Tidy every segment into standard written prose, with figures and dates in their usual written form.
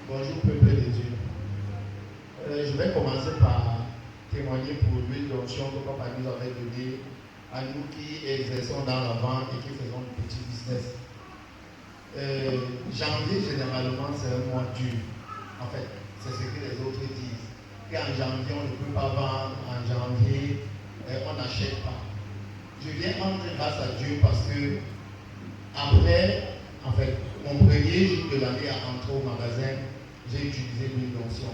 Bonjour peuple de Dieu. Je vais commencer par témoigner pour l'huile d'onction que Papa nous avait donnée à nous qui exerçons dans la vente et qui faisons du petit business. Janvier, généralement, c'est un mois dur. En fait, c'est ce que les autres disent. Qu'en janvier, on ne peut pas vendre. En janvier, on n'achète pas. Je viens rendre grâce à Dieu parce que après, en fait, mon premier jour de l'année à entrer au magasin, j'ai utilisé l'huile d'onction.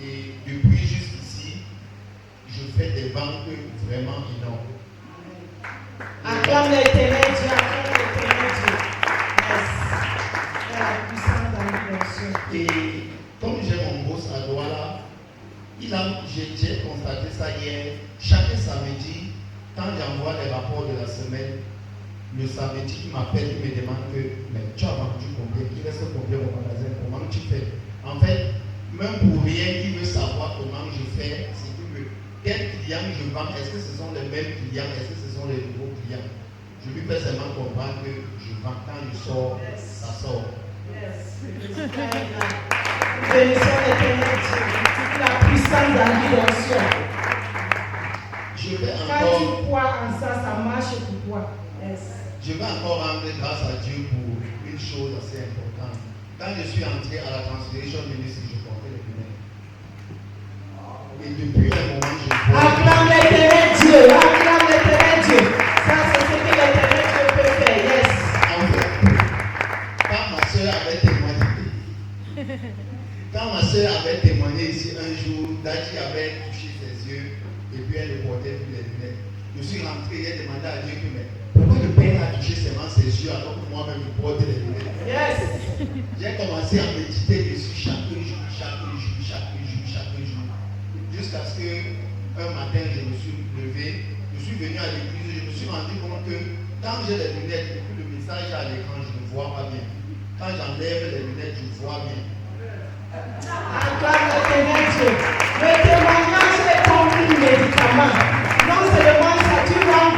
Et depuis jusqu'ici, je fais des ventes vraiment énormes. Acclame l'Éternel Dieu, acclame l'Éternel Dieu. La puissance dans l'huile d'onction. Et comme j'ai mon boss à Douala, j'ai constaté ça hier. Chaque samedi, quand j'envoie les rapports de la semaine, le samedi, il m'appelle, il me demande que, mais tu as vendu combien? Il reste combien au magasin? Comment tu fais? En fait, même pour rien, il veut savoir comment je fais. C'est que quels clients je vends, est-ce que ce sont les mêmes clients? Est-ce que ce sont les nouveaux clients? Je lui fais seulement comprendre que je vends. Quand je sors, ça sort. Bénissons l'Éternel Dieu. La puissance dans l'huile d'onction. Quand tu crois en ça, ça marche pour toi. Je vais encore rendre grâce à Dieu pour une chose assez importante. Quand je suis entré à la Transfiguration Ministry, je portais les lunettes. Et depuis un moment, je vois. Acclame l'Éternel Dieu. Acclame l'Éternel Dieu. Ça, c'est ce que l'Éternel Dieu peut faire. Yes. En fait, quand ma soeur avait témoigné ici un jour, Daji avait touché ses yeux et puis elle ne portait plus les lunettes. Je suis rentré et j'ai demandé à Dieu que pourquoi le Père a touché seulement ses yeux alors que moi-même je porte les lunettes. Yes. J'ai commencé à méditer dessus chaque jour, jusqu'à ce qu'un matin je me suis levé, je suis venu à l'église, je me suis rendu compte que quand j'ai les lunettes et puis le message à l'écran, je ne vois pas bien. Quand j'enlève les lunettes, je vois bien. Acclame l'Éternel Dieu. Le témoignage est comme un médicament. Non seulement ça, tu rends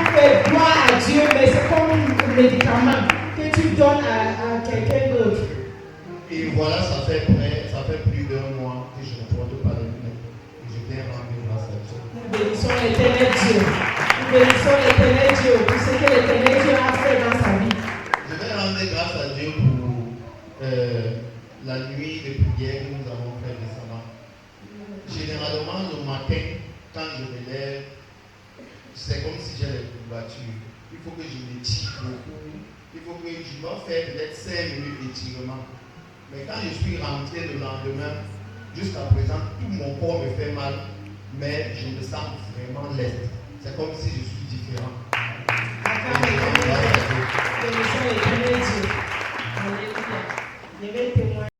gloire à Dieu, mais c'est comme un médicament que tu donnes à quelqu'un d'autre. Et voilà, ça fait plus d'1 mois que je ne porte pas les lunettes. Et je viens rendre grâce à Dieu. Nous bénissons l'Éternel Dieu. Nous bénissons l'Éternel Dieu pour ce que l'Éternel Dieu a fait dans sa vie. Je vais rendre grâce à Dieu pour la nuit de prière que nous avons fait récemment. Généralement, le matin, quand je me lève, c'est comme si j'ai les courbatures. Il faut que je m'étire beaucoup. Il faut que je dois faire peut-être 5 minutes d'étirement. Mais quand je suis rentré le lendemain, jusqu'à présent, tout mon corps me fait mal, mais je me sens vraiment leste. C'est comme si je suis différent.